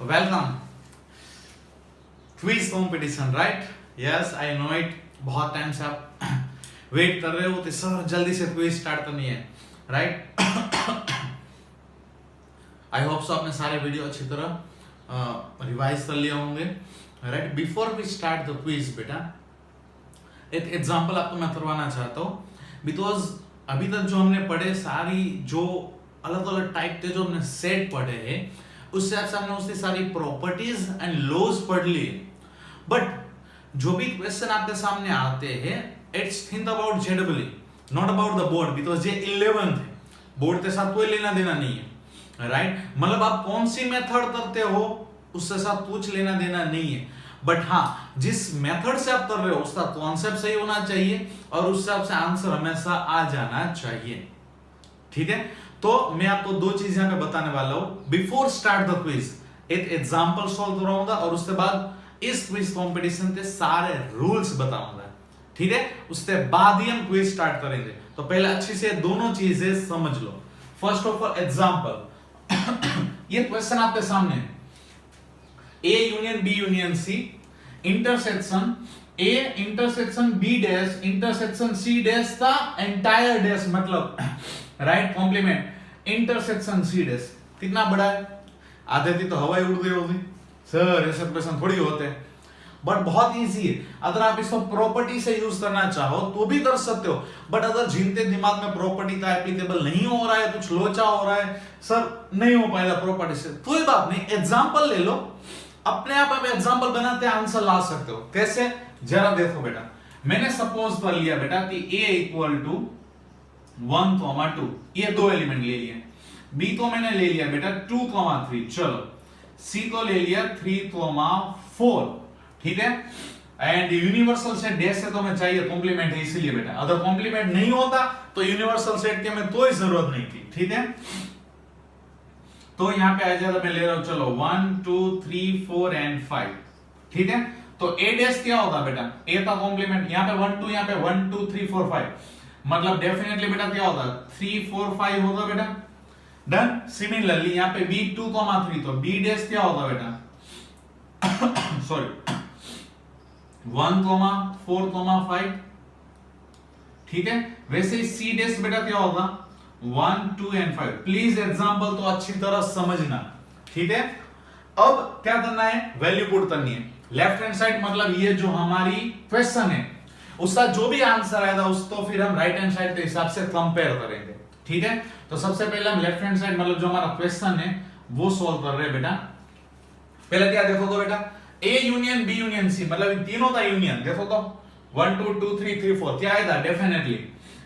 Welcome quiz competition, right? Yes, I know it. बहुत time से आप वेट कर रहे हो तो सर जल्दी से क्विज स्टार्ट करनी है, राइट? आई होप सो आपने सारे वीडियो अच्छी तरह रिवाइज कर लिए होंगे, right? Before we start the quiz बेटा, एक एग्जांपल आपको मैं करवाना चाहता हूँ, बिकॉज अभी तक जो हमने पढ़े सारी जो अलग अलग टाइप के जो हमने सेट पढ़े हैं उससे हमने उसकी सारी प्रॉपर्टीज एंड लॉज पढ़ लिए, बट जो भी क्वेश्चन आपके सामने आते हैं it's think about JW, not about the board, because ये 11th है, बोर्ड के साथ कोई लेना देना नहीं है, राइट? मतलब आप कौन सी मेथड करते हो उससे साथ कुछ लेना देना नहीं है, बट हाँ जिस मेथड से आप कर रहे हो उसका कॉन्सेप्ट सही होना चाहिए और उस हिसाब से आंसर हमेशा आ जाना चाहिए, ठीक है? तो मैं आपको दो चीज यहां पे बताने वाला हूं। बिफोर स्टार्ट द क्विज एक एग्जांपल सॉल्व कराऊंगा और उसके बाद इस क्विज कंपटीशन के सारे रूल्स बताऊंगा, ठीक है? उसके बाद ही हम क्विज स्टार्ट करेंगे, तो पहले अच्छी से दोनों चीजें समझ लो। फर्स्ट ऑफ ऑल एग्जांपल, ये क्वेश्चन आपके सामने है, A union B union C intersection A intersection B dash intersection C dash का एंटायर डैश, मतलब right complement intersection C dash कितना बड़ा है? आधे की तो हवाई उड़ गई होगी सर, ऐसे क्वेश्चन थोड़ी होते हैं, बट बहुत इजी है। अगर आप इसको प्रॉपर्टी से यूज करना चाहो तो भी कर सकते हो, बट अगर जिनके दिमाग में प्रॉपर्टी का एप्लीकेबल नहीं हो रहा है, कुछ लोचा हो रहा है, सर नहीं हो पाएगा प्रॉपर्टी से, कोई बात नहीं, एग्जाम्पल ले लो, अपने आप एग्जाम्पल बनाते आंसर ला सकते हो। कैसे? जरा देखो बेटा, मैंने सपोज कर लिया बेटा कि a इक्वल टू 1, 2, ये दो एलिमेंट ले लिए, b तो मैंने ले लिया बेटा 2, 3, चलो c तो ले लिया 3, 4, ठीक है? एंड यूनिवर्सल सेट डैश से तो मैं चाहिए कॉम्प्लीमेंट है, इसीलिए बेटा अगर कॉम्प्लीमेंट नहीं होता तो यूनिवर्सल सेट के में कोई जरूरत नहीं थी, ठीक है? तो यहां पे आ जाएगा, मैं ले रहा हूं चलो 1, 2, 3, 4 एंड 5, ठीक है? तो a डैश क्या होगा बेटा? a का कॉम्प्लीमेंट यहां पे 1, 2, यहां पे 1, 2, 3, 4, 5, मतलब डेफिनेटली बेटा क्या होगा? 3, 4, 5 होगा बेटा। डन। सिमिलरली यहां पे b 2, 3, तो b डैश क्या होगा बेटा? सॉरी 1, 4, 5, ठीक है? वैसे ही c डैश बेटा क्या होगा? 1, 2 एंड 5। प्लीज एग्जांपल तो अच्छी तरह समझना, ठीक है? अब क्या करना है? वैल्यू पुट करनी है लेफ्ट हैंड साइड, मतलब ये जो हमारी क्वेश्चन है उसका जो भी आंसर आएगा उसको फिर हम राइट हैंड साइड के हिसाब से कंपेयर करेंगे, ठीक है? तो सबसे पहले हम लेफ्ट हैंड साइड मतलब जो हमारा क्वेश्चन है वो सॉल्व कर रहे हैं बेटा। पहले क्या देखो तो बेटा, A union B union C, मतलब इन तीनों का यूनियन देखो तो 1, 2, 2, 3, 3, 4 क्या आएगा? डेफिनेटली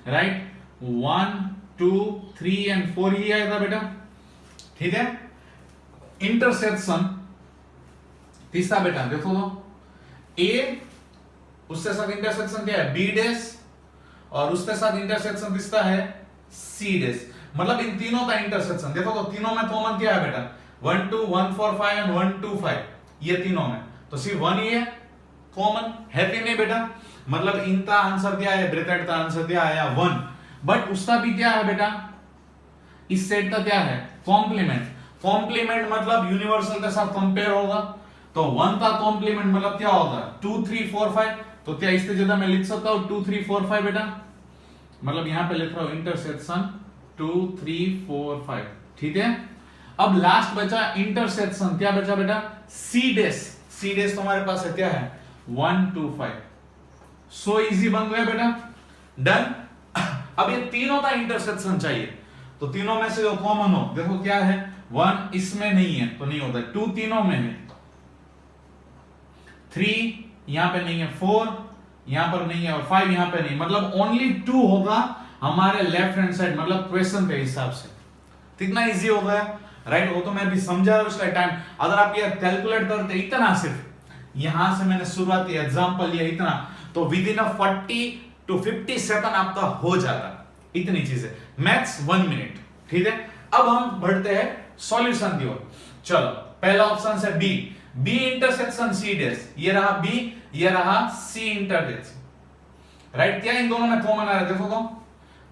राइट 1, 2, 3 एंड 4 ही आएगा बेटा, ठीक है? इंटरसेक्शन तीसरा बेटा देखो तो A उसके साथ इंटरसेक्शन क्या है? B डैश, और उसके साथ इंटरसेक्शन किसका है? C डैश, मतलब इन तीनों का इंटरसेक्शन देखो तो तीनों में कॉमन क्या है बेटा? 1, 2, 1, 4, 5 एंड 1, 2, 5, ये तीनों में तो सिर्फ 1 ही है कॉमन, है कि नहीं बेटा? मतलब इनका आंसर क्या है? ब्रैकेट का आंसर क्या आया? 1, बट उसका भी क्या है बेटा? इस सेट का क्या है? कॉम्प्लीमेंट। कॉम्प्लीमेंट मतलब यूनिवर्सल के साथ कंपेयर होगा, तो 1 का कॉम्प्लीमेंट मतलब क्या होगा? 2, 3, 4, 5, तो क्या इससे ज्यादा मैं लिख सकता हूं 2, 3, 4, 5 बेटा? मतलब यहां पे लिख रहा हूं इंटरसेक्शन 2, 3, 4, 5, ठीक है? अब लास्ट बचा इंटरसेक्शन, क्या बचा बेटा? C dash. C डैश तो हमारे पास है क्या है? 1, 2, 5, सो इजी बन गया बेटा। डन। अब ये तीनों का इंटरसेक्शन चाहिए, तो तीनों में से जो कॉमन हो देखो क्या है? 1 इसमें नहीं है तो नहीं होता, 2 तीनों में है, 3 यहां पे नहीं है, 4 यहां पर नहीं है और 5 यहां पे नहीं, मतलब ओनली 2 होगा हमारे लेफ्ट हैंड साइड, मतलब क्वेश्चन के हिसाब से। कितना इजी हो गया, राइट? वो तो मैं भी समझा रहा हूं उसका टाइम, अगर आप ये कैलकुलेट करते इतना, सिर्फ यहां से मैंने शुरुआती एग्जांपल लिया इतना, तो विद इन 40 to 50 सेकंड आपका हो जाता, इतनी चीजें, मैक्स 1 मिनट, ठीक है? अब हम बढ़ते हैं सॉल्यूशन की ओर। चलो पहला ऑप्शन है B, B intersection C dash, ये रहा बी, ये रहा सी इंटरसेक्शन, राइट? क्या इन दोनों में कॉमन आ रहा है? देखो तो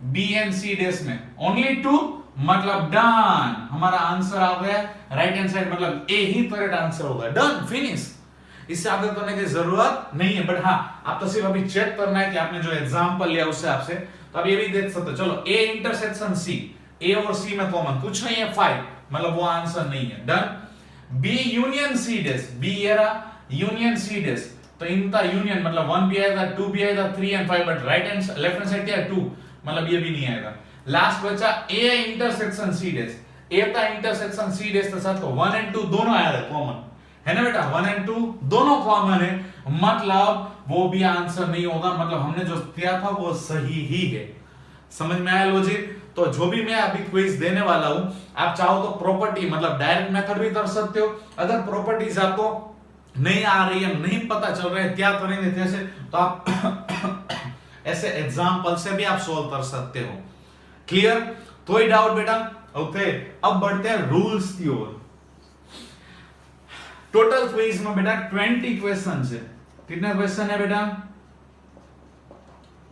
बी एंड सी डैश में ओनली 2, मतलब डन, हमारा आंसर आ गया राइट हैंड साइड, मतलब ए ही करेक्ट आंसर होगा। Done, finish. इससे आगे करने की जरूरत नहीं है, बट हाँ आप तो सिर्फ अभी चेक करना है कि आपने जो एग्जांपल लिया उससे आपसे, तो अब ये भी देख सकते हो। चलो ए इंटरसेक्शन सी, ए और सी में कॉमन कुछ नहीं है 5, मतलब वो आंसर नहीं है। डन। बी यूनियन सी डेस, बी ये रहा यूनियन सी डेस, तो इनका यूनियन मतलब 1 भी आएगा, 2 भी आएगा, 3 and 5, but right hand left hand side क्या है 2, मतलब ये भी नहीं आएगा। लास्ट बचा ए इंटरसेक्शन सी डेस, ए का इंटरसेक्शन सी डेस के साथ 1 एंड 2 दोनों आया है कॉमन, है ना बेटा, 1 एंड 2 दोनों कॉमन है, मतलब वो भी आंसर नहीं होगा, मतलब हमने जो किया था वो सही ही है। समझ में आया लॉजिक? तो जो भी मैं अभी क्विज देने वाला हूं, आप चाहो तो प्रॉपर्टी मतलब डायरेक्ट मेथड भी कर सकते हो, अगर प्रॉपर्टीज आपको नहीं आ रही है, नहीं पता चल रहा है क्या करेंगे कैसे, तो आप ऐसे एग्जाम्पल से भी आप सोल्व कर सकते हो। क्लियर? कोई डाउट बेटा? ओके, अब बढ़ते हैं रूल्स की ओर। टोटल क्विज में बेटा 20 क्वेश्चन है। कितने क्वेश्चन है बेटा?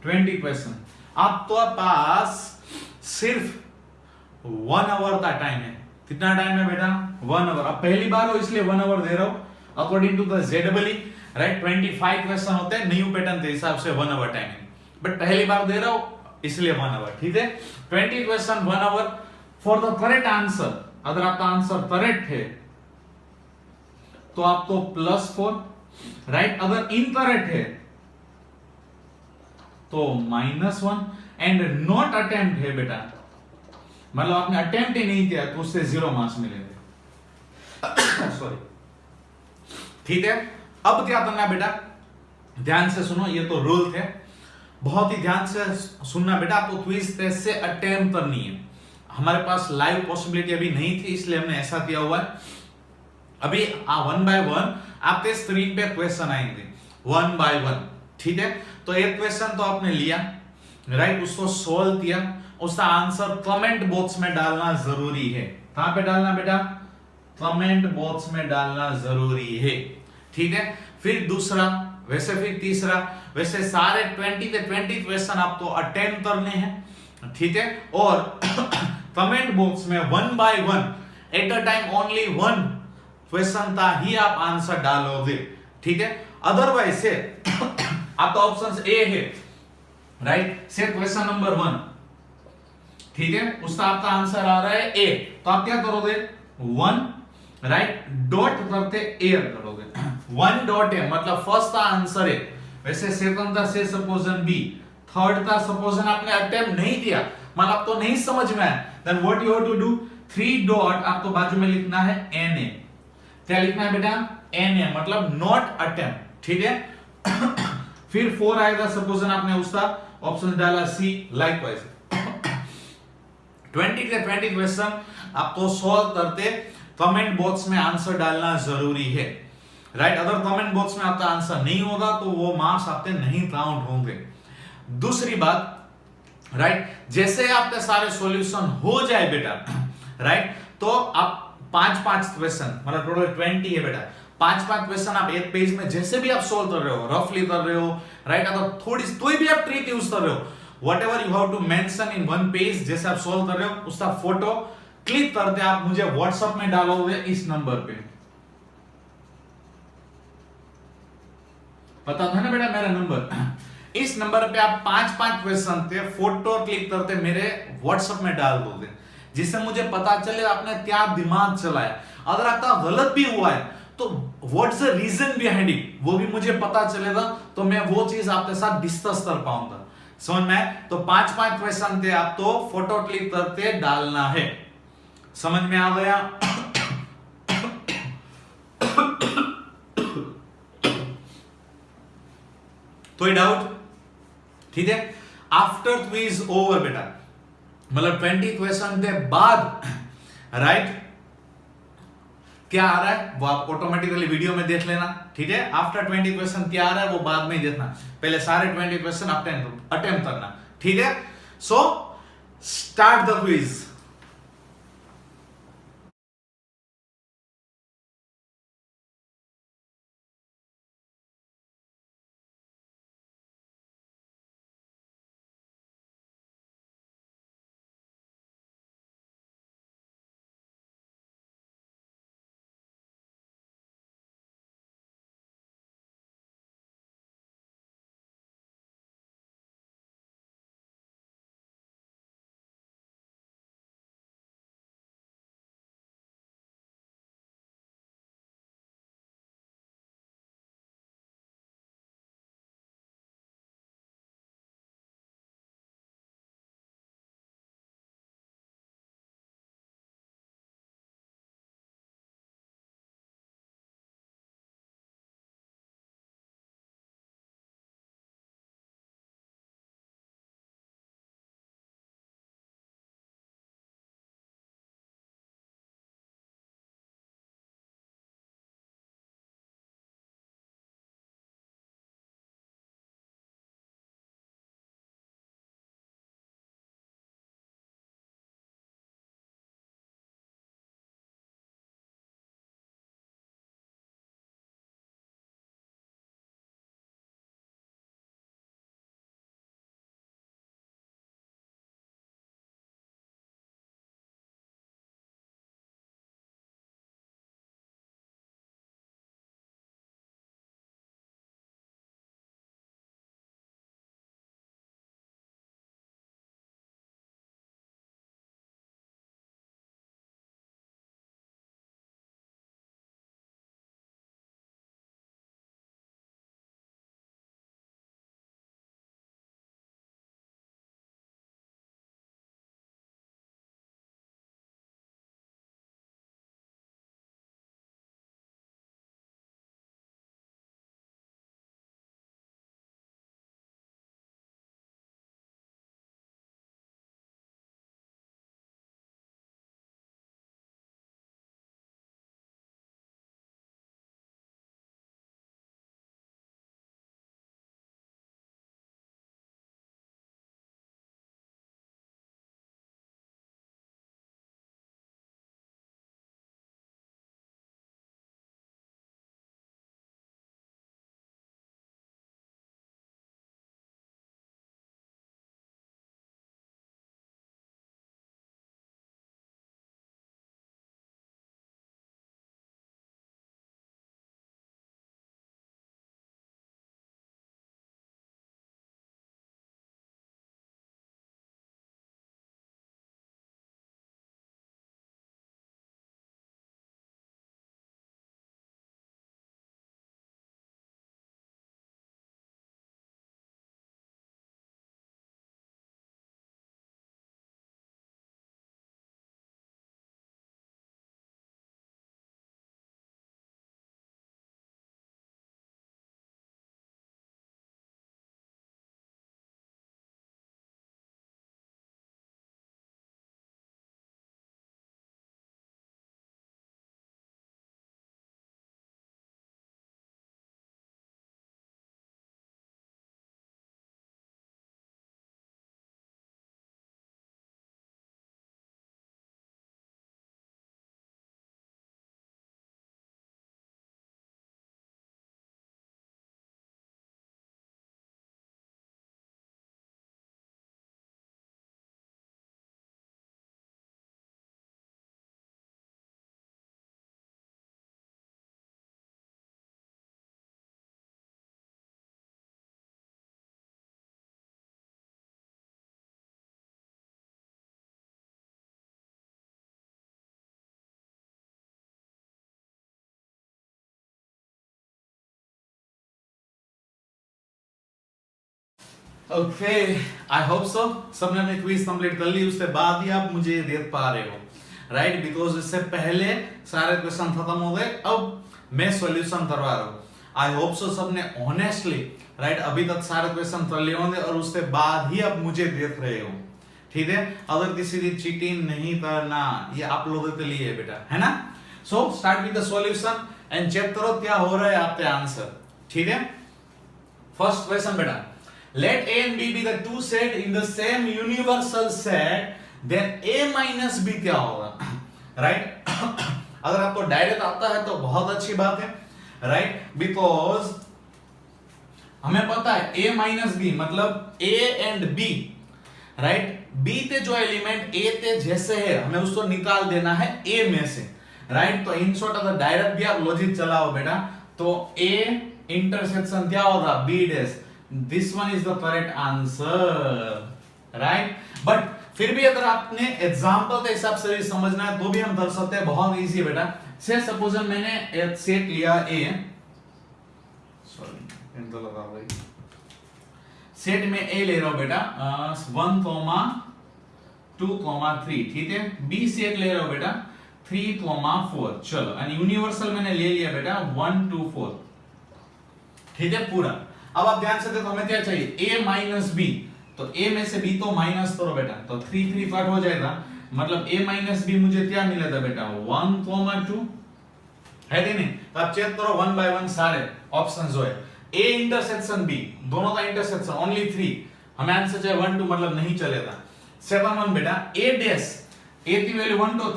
20 क्वेश्चन। आपके पास सिर्फ 1 आवर का टाइम है। कितना टाइम है बेटा? 1 आवर। अब पहली बार हो इसलिए 1 आवर दे रहा हूं अकॉर्डिंग टू द जेडबली, राइट। 25 क्वेश्चन होते हैं न्यू पैटर्न के हिसाब से 1 आवर टाइमिंग, बट पहली बार दे रहा हूं इसलिए 1 आवर, ठीक है। 20 question 1 hour for the correct answer. अगर आपका आंसर करेक्ट है तो आपको +4, राइट। अगर इनकरेक्ट है तो -1, एंड नॉट अटेम्प्ट है बेटा, मतलब आपने अटेम्प्ट ही नहीं किया तो उससे 0 मार्क्स मिलेंगे। सॉरी, ठीक है। अब क्या करना बेटा, ध्यान से सुनो, ये तो रूल थे, बहुत ही ध्यान से सुनना बेटा। आपको क्विज टेस्ट से अटेम्प्ट करनी है। हमारे पास लाइव पॉसिबिलिटी अभी नहीं थी इसलिए हमने ऐसा किया हुआ है। अभी 1 बाय 1 आपके स्क्रीन पे क्वेश्चन आएंगे 1 बाय 1, ठीक है। तो एक क्वेश्चन तो आपने लिया, राइट, उसको सोल्व किया, उसका आंसर कमेंट बॉक्स में डालना जरूरी है। कहां पे डालना बेटा? कमेंट बॉक्स में डालना जरूरी है, ठीक है। फिर दूसरा, वैसे फिर तीसरा, वैसे सारे 20 के 20 क्वेश्चन आपको अटेम्प्ट करने हैं, ठीक है। और कमेंट बॉक्स में 1 by 1 at a time only 1 question था ही आप आंसर डालोगे, ठीक है। अदरवाइज से आपका ऑप्शन ए है, राइट, से क्वेश्चन नंबर 1, ठीक है, उसका आपका आंसर आ रहा है ए, तो आप क्या करोगे 1, राइट, डॉट करते ए करोगे। 1 डॉट ए मतलब फर्स्ट का आंसर है, वैसे सेकंड का से सपोजन बी, थर्ड का सपोजन आपने अटेम्प्ट नहीं किया, मतलब आपको नहीं समझ में आया, then what you have to do 3 dot आपको बाजू में लिखना है एन ए। क्या लिखना है बेटा? एन ए, मतलब नॉट अटेम्प्ट, ठीक है। फिर 4 आएगा, सपोजन आपने उसका ऑप्शन डाला सी, लाइकवाइज 20 के 20 क्वेश्चन आपको सॉल्व करते कमेंट बॉक्स में आंसर डालना जरूरी है, राइट। अगर कमेंट बॉक्स में आपका आंसर नहीं होगा तो वो मार्क्स आपके नहीं काउंट होंगे। दूसरी बात, राइट, जैसे आपके सारे सॉल्यूशन हो जाए बेटा, राइट, तो आप 5-5 क्वेश्चन, मतलब टोटल 20 है बेटा, 5-5 क्वेश्चन आप एक पेज में जैसे भी आप सोल्व कर रहे हो, रफली कर रहे हो, राइट, अगर थोड़ी कोई भी आप ट्रिक यूज कर रहे हो, whatever you have to mention in one page, जैसे आप सोल्व कर रहे हो उसका फोटो क्लिक करते आप मुझे व्हाट्सएप में डालोगे इस नंबर पे। पता था ना बेटा मेरा नंबर? इस नंबर पे आप 5-5 क्वेश्चन थे, फोटो क्लिक करते मेरे व्हाट्सएप में डाल दोगे, जिससे मुझे पता चले आपने क्या दिमाग चलाया। अगर आपका गलत भी हुआ है तो what's the reason behind it, वो भी मुझे पता चलेगा, तो मैं वो चीज आपके साथ डिस्कस कर पाऊंगा। समझ में? तो 5-5 क्वेश्चन थे, आप तो फोटो क्लिक करके डालना है। समझ में आ गया? कोई डाउट? ठीक है। आफ्टर क्विज ओवर बेटा, मतलब 20 क्वेश्चन के बाद, राइट, क्या आ रहा है वो आप ऑटोमेटिकली वीडियो में देख लेना, ठीक है। आफ्टर 20 क्वेश्चन क्या आ रहा है वो बाद में ही देखना, पहले सारे 20 क्वेश्चन अटेम्प्ट करना, ठीक है। So start the quiz. Okay, I hope सो सबने अपनी क्विज कंप्लीट कर ली, उसके बाद ही आप मुझे देख पा रहे हो, राइट? बिकॉज इससे पहले सारे क्वेश्चन खत्म हो गए, अब मैं सॉल्यूशन करवा रहा हूँ। आई होप सो सबने ऑनेस्टली, राइट, अभी तक सारे क्वेश्चन कर लिए होंगे और उसके बाद ही आप मुझे देख रहे हो, ठीक है? अगर किसी की चीटिंग नहीं करना, ये आप लोगों के लिए है बेटा, है ना? So start with the solution and check करो क्या हो रहा है आपके आंसर, ठीक है? फर्स्ट क्वेश्चन बेटा, let A and B be the two set in the same universal set, then A minus B क्या होगा, राइट? अगर आपको डायरेक्ट आता है तो बहुत अच्छी बात है, राइट? बिकॉज हमें पता है A माइनस B मतलब A and B, right? B ते जो एलिमेंट A ते जैसे है हमें उसको निकाल देना है A में से, राइट? तो इन शॉर्ट अगर डायरेक्ट भी आप लॉजिक चलाओ बेटा तो A इंटरसेक्शन क्या होगा, B dash. This one is the correct answer, right? But फिर भी अगर आपने एग्जांपल के हिसाब से समझना है तो भी हम कर सकते हैं, बहुत इजी है बेटा। से सपोज मैंने एक सेट लिया A, सॉरी पेन तो लगा भाई, सेट में A ले रहा हूं बेटा 1, 2, 3, ठीक है? B सेट ले रहा हूं बेटा 3, 4, चलो, एंड यूनिवर्सल मैंने ले लिया बेटा 1, 2, 4, ठीक है पूरा। अब आप ध्यान से देखो हमें क्या चाहिए, A माइनस B, तो A में से B तो माइनस करो बेटा, तो 3, 3 कट हो जाएगा, मतलब A माइनस B मुझे क्या मिलेगा बेटा 1, 2, है कि नहीं? तो आप चेक करो 1 बाय 1 सारे ऑप्शन जो है, A इंटरसेक्शन B, दोनों का इंटरसेक्शन ओनली 3, हमें आंसर चाहिए 1, 2 मतलब नहीं चलेगा। सेकंड वन बेटा A डैश, A की वैल्यू 1, 2,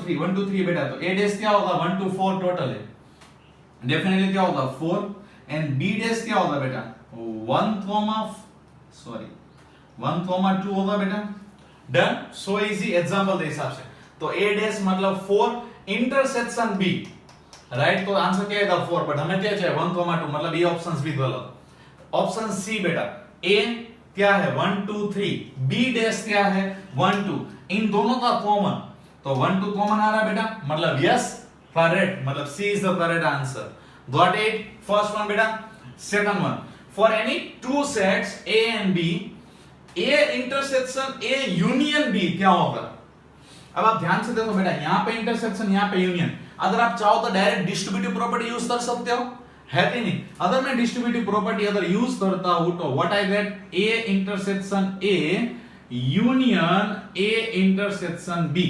3 बेटा, तो A डैश क्या होगा 1, 2, 4 टोटल है, डेफिनेटली क्या होगा 4, एंड B डैश क्या होगा बेटा 1, 2 होगा बेटा, डन। सो इजी एग्जांपल के हिसाब से, तो A डैश मतलब 4 इंटरसेक्शन B, राइट? तो आंसर क्या आएगा 4, बट हमें क्या चाहिए 1, 2 मतलब ये ऑप्शंस भी गलत। ऑप्शन सी बेटा A क्या है 1, 2, 3, B डैश क्या है 1, 2, इन दोनों का कॉमन, तो 1, 2 कॉमन आ रहा है बेटा, मतलब यस करेक्ट, मतलब C is the correct answer. Got it? First one बेटा। Second one, for any two sets A and B, A intersection A union B क्या होगा? अब आप ध्यान से देखो बेटा, यहाँ पे इंटरसेक्शन, यहाँ पे यूनियन, अगर आप चाहो तो डायरेक्ट डिस्ट्रीब्यूटिव प्रॉपर्टी यूज कर सकते हो, है कि नहीं? अगर मैं डिस्ट्रीब्यूटिव प्रॉपर्टी अगर यूज करता हूं तो what I get, A intersection A union A intersection B।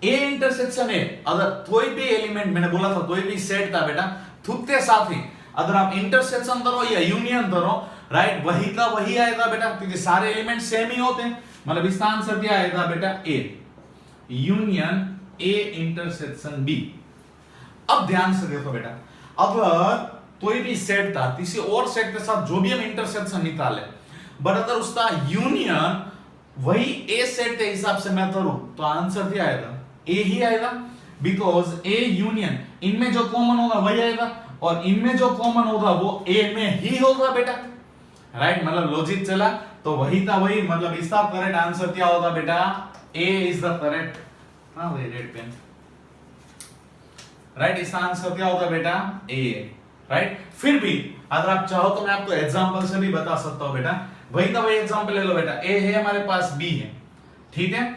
A intersection A, अगर कोई भी एलिमेंट, मैंने बोला था कोई भी सेट था बेटा, थुकते साथ ही अगर आप इंटरसेक्शन करो या यूनियन करो, राइट, वही का वही आएगा बेटा, क्योंकि सारे एलिमेंट सेम ही होते हैं, मतलब इसका आंसर क्या आएगा बेटा A union A intersection B। अब ध्यान से देखो बेटा, अगर कोई भी सेट था किसी और सेट के साथ जो भी हम इंटरसेक्शन निकाले, बट अगर उसका यूनियन वही A सेट के हिसाब से मैं करूं तो आंसर क्या आएगा, A ही आएगा, बिकॉज A यूनियन, इनमें जो कॉमन होगा वही आएगा और इनमें जो कॉमन होगा वो A में ही होगा बेटा, राइट? मतलब लॉजिक चला तो वही था वही, मतलब इसका करेक्ट आंसर क्या होगा बेटा, A इज द करेक्ट, हां वही रेड पेन, राइट? इसका आंसर क्या होगा बेटा A, राइट? फिर भी अगर आप चाहो तो मैं आपको एग्जांपल से भी बता सकता हूं बेटा, वही का वही एग्जांपल ले लो बेटा, A है हमारे पास, B है, ठीक है?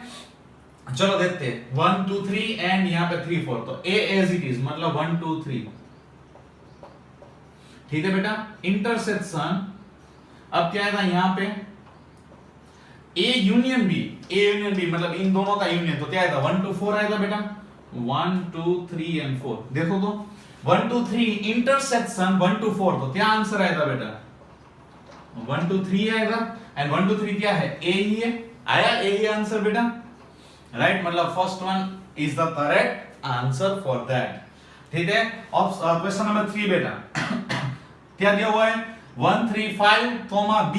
चलो देखते हैं 1, 2, 3 एंड यहाँ पे 3, 4, तो A एज इट इज मतलब 1, 2, 3, ठीक है बेटा? इंटरसेक्शन अब क्या आएगा यहाँ पे A यूनियन B मतलब इन दोनों का यूनियन, तो क्या आएगा 1, 2, 4 आएगा बेटा, 1, 2, 3 एंड 4, देखो तो 1, 2, 3 इंटरसेक्शन 1, 2, 4, तो क्या आंसर आएगा बेटा 1, 2, 3 आएगा, एंड 1, 2, 3 क्या है A ही है, आया A ही आंसर बेटा, राइट? मतलब first one is the correct answer for that, ठीक है? क्वेश्चन नंबर 3 बेटा क्या दिया हुआ है 1, 3, 5, B,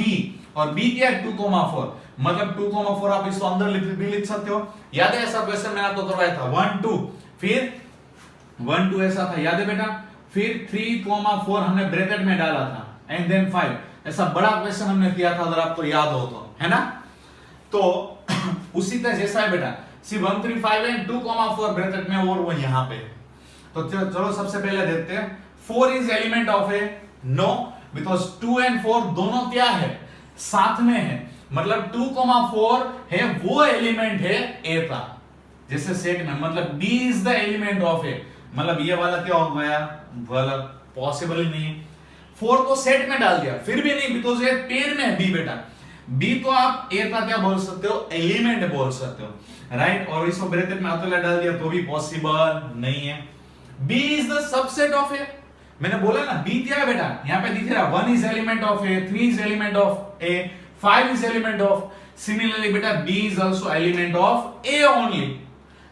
और B क्या है 2, 4, मतलब 2, 4 आप इसको अंदर भी लिख सकते हो, याद है? ऐसा क्वेश्चन मैंने आपको करवाया था 1, 2, फिर 1, 2 ऐसा था, याद है बेटा? फिर 3, 4 हमने ब्रैकेट में डाला था, एंड देन 5, ऐसा बड़ा क्वेश्चन हमने किया था, अगर आपको याद हो तो, है ना? तो उसी तरह जैसा है बेटा, सिर्फ 1, 3, 5 एंड 2, 4 ब्रैकेट में और वो यहाँ पे, तो चलो सबसे पहले देखते हैं 4 is element of A, no, because 2 and 4 दोनों क्या है साथ में है, मतलब 2,4 है वो एलिमेंट है ए का, जैसे सेट में मतलब b is the element of A, मतलब ये वाला क्या हो गया, वाला पॉसिबल ही नहीं। 4 को सेट में डाल दिया फिर भी नहीं, बिकॉज ये पेयर में है b बेटा, b तो आप a का क्या बोल सकते हो, एलिमेंट बोल सकते हो, राइट। और इसको ब्रैकेट में अकेला डाल दिया तो भी पॉसिबल नहीं है। b is the subset of a, मैंने बोला ना b क्या है बेटा, यहां पे दिख रहा 1 is element of a, 3 is element of a, 5 is element of, similarly बेटा b is also element of a only,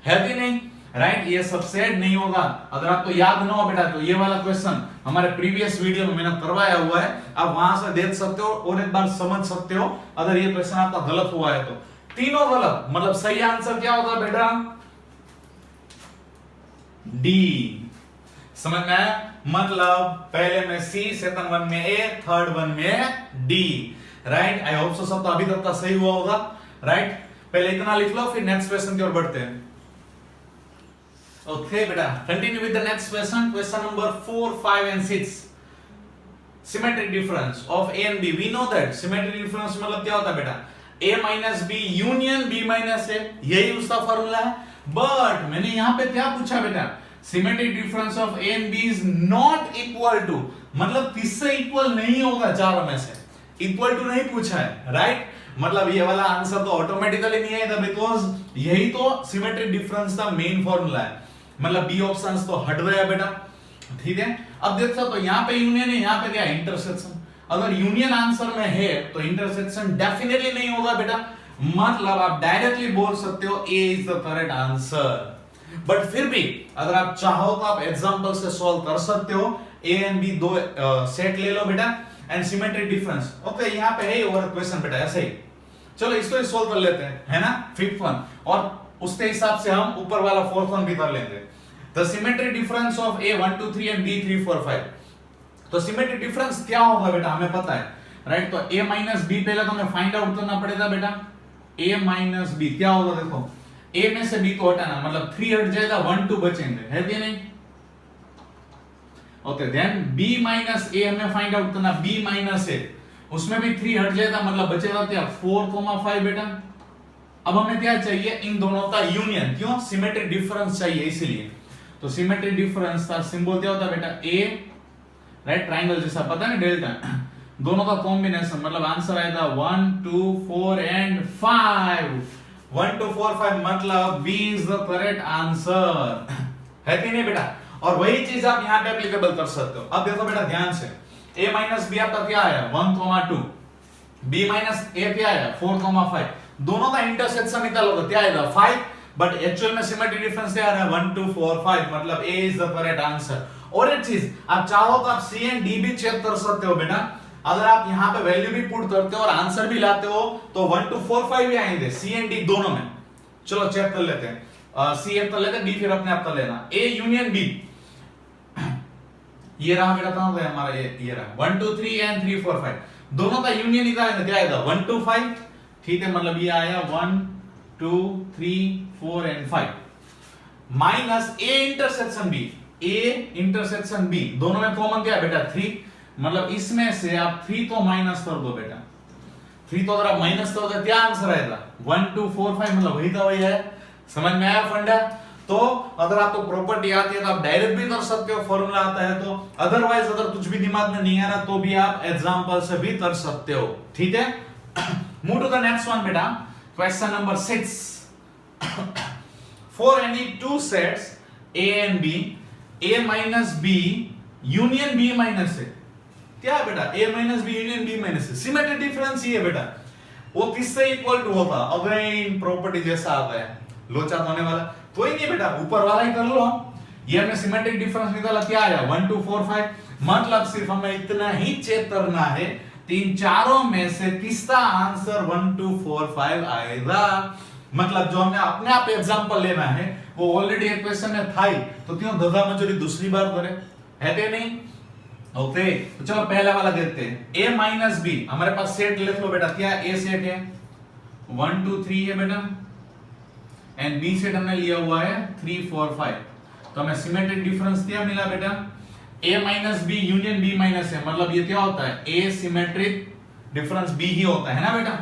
है कि नहीं, राइट। ये सबसेट नहीं होगा। अगर आपको याद ना हो बेटा तो ये वाला क्वेश्चन हमारे प्रीवियस वीडियो में मैंने करवाया हुआ है, आप वहां से देख सकते हो और एक बार समझ सकते हो अगर ये क्वेश्चन आपका गलत हुआ है तो। तीनों गलत, मतलब सही आंसर क्या होगा बेटा, डी। समझ में आया, मतलब पहले में सी, सेकंड वन में ए, थर्ड वन में डी, राइट। आई होप सो सब तो अभी तक का सही हुआ होगा, राइट। पहले इतना लिख लो फिर नेक्स्ट क्वेश्चन की ओर बढ़ते हैं। ओके बेटा, continue with the next question, question number 4, 5 and 6। Symmetric difference of A and B, we know that symmetric difference मतलब क्या होता है बेटा, a minus B union b minus a, यही उसका फॉर्मूला है। बट मैंने यहां पे क्या पूछा बेटा, symmetric difference of a and b is not equal to, मतलब किससे इक्वल नहीं होगा, चारों में से इक्वल टू नहीं पूछा है, राइट। मतलब ये वाला आंसर तो ऑटोमेटिकली नहीं आएगा, बिकॉज यही तो सिमेट्रिक डिफरेंस का मेन फॉर्मूला है, मतलब बी ऑप्शंस तो हट गया बेटा, ठीक है। अब देख सकते हो यहाँ पे यूनियन है, यहाँ पे क्या इंटरसेक्शन, अगर यूनियन आंसर में है तो इंटरसेक्शन डेफिनेटली नहीं होगा बेटा, मतलब आप डायरेक्टली बोल सकते हो A is the correct answer. But फिर भी अगर आप चाहो तो आप एग्जांपल से सॉल्व कर सकते हो, ए एंड बी दो सेट ले लो बेटा एंड सिमेट्रिक डिफरेंस, ओके यहाँ पे है और क्वेश्चन बेटा ऐसे ही, चलो इसको ही सॉल्व कर लेते हैं, है ना, फिफ्थ वन, और उसके हिसाब से हम ऊपर वाला फोर्थ वन भी कर लेंगे। The symmetric difference of a 1 2 3 and b 3 4 5, तो सिमेट्रिक डिफरेंस क्या होगा बेटा हमें पता है, राइट। तो a माइनस b पहले तो हमें फाइंड आउट करना पड़ेगा बेटा, a माइनस b क्या होगा, देखो a में से b को हटाना, मतलब 3 हट जाएगा 1 2 बचेंगे, है कि नहीं। Okay then b minus a हमें फाइंड आउट करना, b माइनस a, उसमें भी 3 हट जाएगा, मतलब बचेगा क्या 4,5 बेटा। अब हमें क्या चाहिए, इन दोनों का यूनियन, क्यों, सिमेट्रिक डिफरेंस चाहिए इसलिए। तो सिमेट्रिक डिफरेंस का सिंबल क्या होता है बेटा, a, राइट, ट्रायंगल जैसा, पता है ना डेल्टा, दोनों का कॉम्बिनेशन, मतलब आंसर आएगा 1 2 4 एंड 5, 1 2 4 5, मतलब b is the correct answer, है कि नहीं बेटा। और वही चीज आप यहाँ पे एप्लीकेबल कर सकते हो। अब देखो बेटा ध्यान से, a माइनस बी आपका क्या आया 1,2, b माइनस a क्या आया 4,5, दोनों का इंटरसेक्शन निकालोगे क्या आएगा 5, बट एक्चुअल में सिमेट्रिक डिफरेंस क्या आ रहा है 1 2 4 5, मतलब a is the correct answer. और एक चीज आप चाहो तो आप c एंड d भी चेक कर सकते हो बेटा, अगर आप यहाँ पे वैल्यू भी पुट करते हो और आंसर भी लाते हो तो 1 2 4 5 भी आएंगे c एंड d दोनों में। चलो चेक कर लेते हैं, c एक कर लेते हैं, d फिर अपने आप कर लेना, a यूनियन b, ये रहा बेटा, कहां गया हमारा ये रहा 1 2 3 एंड 3 4 5, दोनों का यूनियन निकालेंगे क्या आएगा 1 2 5, ठीक है, मतलब ये आया 1 2 3 4 and 5 minus a intersection b, a intersection b, दोनों में कॉमन क्या है बेटा 3, मतलब इसमें से आप 3 तो माइनस कर दो बेटा, 3 तो अगर आप माइनस करोगे क्या आंसर आएगा 1 2 4 5, मतलब वही का वही है। समझ में आया फंडा। तो अगर आपको प्रॉपर्टी आती है तो आप डायरेक्ट भी कर सकते हो, फॉर्मूला आता है तो, अदरवाइज अगर कुछ भी दिमाग में नहीं आ रहा तो भी आप एग्जांपल से भी कर सकते हो, ठीक है। Move to the next one बेटा, question number 6। For any two sets A and B, A minus B union B minus A, क्या है बेटा A minus B union B minus A, symmetric difference ये है बेटा, वो किससे इक्वल टू होगा, अगेन प्रॉपर्टी जैसा आता है, लोचा होने वाला तो ही नहीं बेटा, ऊपर वाला ही कर लो हम। ये हमने सिमेट्रिक डिफरेंस निकाला क्या आया 1 2 4 5, मतलब सिर्फ हमें इतना ही चेक करना है तीन चारों में से किसका आंसर 1 2 4 5 आएगा, मतलब जो हमने अपने आप एग्जांपल लेना है वो ऑलरेडी एक क्वेश्चन में था ही, तो क्यों धंधा मजूरी दूसरी बार करें, है कि नहीं। ओके तो चलो पहला वाला देखते हैं, a माइनस बी, हमारे पास सेट लिख लो बेटा, क्या a सेट है 1 2 3 है बेटा, एंड b सेट हमने लिया हुआ है 3 4 5, तो हमें सिमेट्रिक डिफरेंस क्या मिला बेटा, a minus B union b minus a, मतलब ये क्या होता है a सिमेट्रिक डिफरेंस बी ही होता है ना बेटा,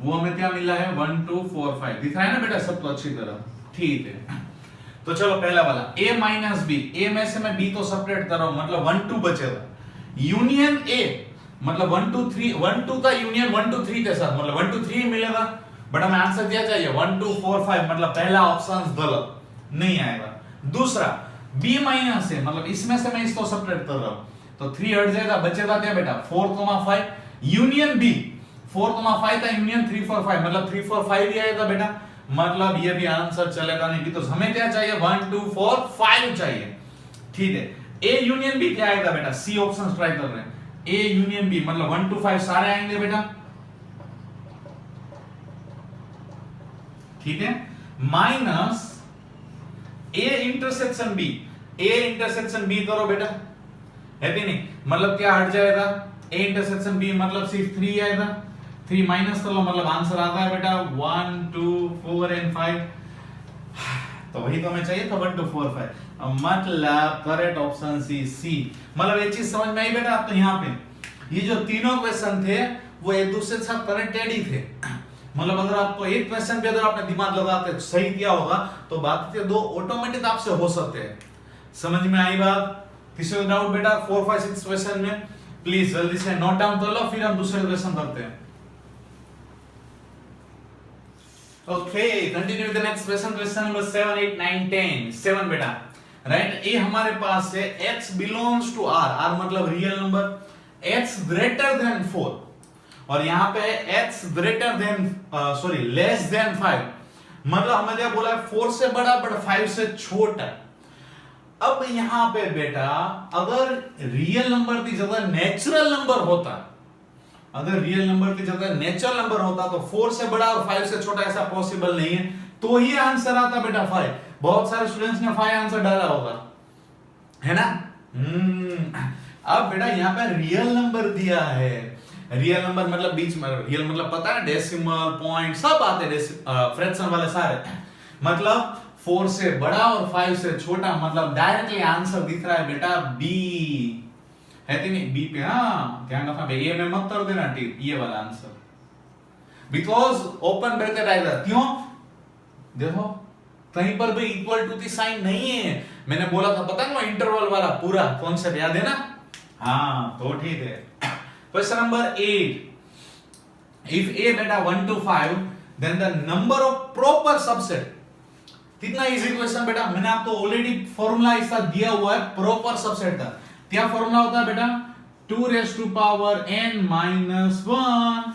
वो हमें क्या मिला है 1 2 4 5 दिख रहा है ना बेटा सब तो अच्छी तरह, ठीक है। तो चलो पहला वाला a माइनस बी, a में से मैं b तो सेपरेट कर रहा हूं, मतलब 1 2 बचेगा, यूनियन a मतलब 1 2 3 1 2 का यूनियन 1 2 3 के साथ, मतलब 1 2 3 मिलेगा, बट हमें आंसर दिया चाहिए 1 2 4 5, मतलब पहला ऑप्शन गलत नहीं आएगा। दूसरा b माइनस a, मतलब इसमें से मैं इसको सेपरेट कर रहा हूं, तो 3 हट जाएगा, बचेगा क्या बेटा 4 5 यूनियन b, 4 5 का यूनियन 3 4 5, मतलब 3 4 5 ही आएगा बेटा, मतलब ये भी आंसर चलेगा नहीं, तो हमें क्या चाहिए 1 2 4 5 चाहिए, ठीक है। A यूनियन B क्या आएगा बेटा, C ऑप्शन ट्राई कर रहे हैं, A यूनियन B मतलब 1 2 5 सारे आएंगे बेटा, ठीक है, minus A intersection B, A intersection B करो बेटा, है कि नहीं, मतलब क्या हट जाएगा A इंटरसेक्शन B, मतलब सिर्फ 3 आएगा, 3 माइनस कर लो, मतलब आंसर आता है बेटा 1 2 4 एंड 5, तो वही तो हमें चाहिए था 1 2 4 5, मतलब करेक्ट ऑप्शन सी। मतलब एक चीज समझ में आई बेटा आप, तो यहाँ पे ये जो तीनों क्वेश्चन थे वो एक दूसरे के साथ कनेक्टेड ही थे, मतलब अगर आपको एक क्वेश्चन पे अगर आपने दिमाग लगाते सही किया होगा तो बाकी दो ऑटोमेटिक आपसे हो सकते हैं। समझ में आई बात? किसी को डाउट बेटा 4 5 6 क्वेश्चन में प्लीज जल्दी से नोट डाउन कर लो, फिर हम दूसरे क्वेश्चन करते हैं। Okay, continue with the next question, question number 7 8 9 10। 7 बेटा, राइट, ये हमारे पास है x belongs to r, r मतलब real number, x greater than 4, और यहाँ पे x greater than less than 5, मतलब हमें क्या बोला है 4 से बड़ा बट 5 से छोटा। अब यहाँ पे बेटा अगर रियल नंबर की जगह नेचुरल नंबर होता, अगर रियल नंबर की जगह नेचुरल नंबर होता तो 4 से बड़ा और 5 से छोटा ऐसा पॉसिबल नहीं है, तो ही आंसर आता बेटा 5। बहुत सारे स्टूडेंट्स ने 5 आंसर डाला होगा, है ना। अब बेटा यहाँ पे रियल नंबर दिया है, रियल नंबर मतलब बीच में, रियल मतलब पता है डेसिमल पॉइंट सब आते हैं, फ्रैक्शन वाले सारे, मतलब 4 से बड़ा और 5 से छोटा, मतलब डायरेक्टली आंसर दिख रहा है बेटा बी, है कि नहीं, बी पे। हाँ ध्यान रखना, ए में मत कर देना टिक, ये वाला आंसर, बिकॉज ओपन ब्रैकेट आएगा, क्यों देखो कहीं पर भी इक्वल टू की साइन नहीं है, मैंने बोला था पता ना इंटरवल वाला पूरा कॉन्सेप्ट याद है ना। हाँ तो ठीक है। क्वेश्चन नंबर 8, इफ a बेटा 1 to 5 then the number of proper subset. कितना इजी क्वेश्चन बेटा, मैंने आपको ऑलरेडी फॉर्मूला इसका दिया हुआ है प्रॉपर सबसेट का। क्या फॉर्मूला होता है बेटा 2 raised to power n minus 1,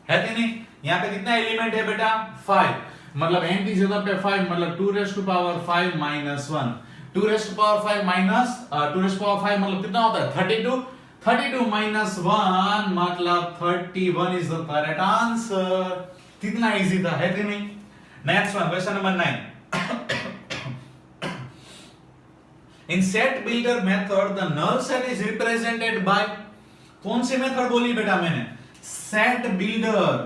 है कि नहीं। यहाँ पे कितना एलिमेंट है बेटा 5, मतलब n की जगह पे 5, मतलब 2 raised to power 5 minus 1, 2 raised to power 5 minus 2 raised to power 5 मतलब कितना होता है 32, 32 minus 1 मतलब 31 is the correct answer। कितना इजी था, है कि नहीं। Next one, question number 9। In set builder method the null set is represented by, कौन सी मेथड बोली बेटा मैंने, सेट बिल्डर।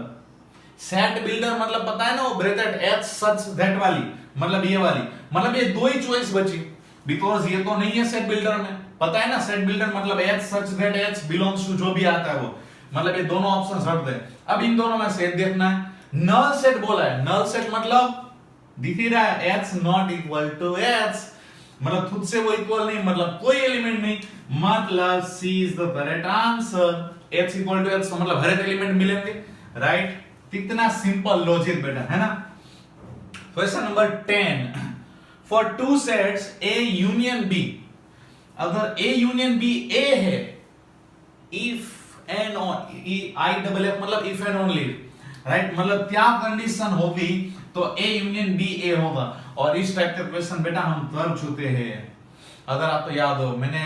सेट बिल्डर मतलब पता है ना वो ब्रैकेट एच सच दैट वाली, मतलब ये वाली, मतलब ये दो ही चॉइस बची, बिकॉज ये तो नहीं है सेट बिल्डर में, पता है ना सेट बिल्डर मतलब H such that H belongs to जो भी आता है वो, मतलब ये दोनों ऑप्शन हट गए। अब इन दोनों में से देखना है, नल सेट बोला है, नल सेट मतलब दिख ही रहा है H not equal to H, मतलब खुद से वो इक्वल नहीं, मतलब कोई एलिमेंट नहीं, मतलब C is the correct answer. h equal to h मतलब हर एक एलिमेंट मिलेंगे, राइट। कितना सिंपल लॉजिक बेटा, है ना। Question number 10, for two sets a union b, अगर a यूनियन b a है, if and I double F मतलब इफ एंड ओनली, राइट, मतलब क्या कंडीशन होगी तो a यूनियन b a होगा। और इस टाइप के क्वेश्चन बेटा हम कर चुके हैं, अगर आपको याद हो, मैंने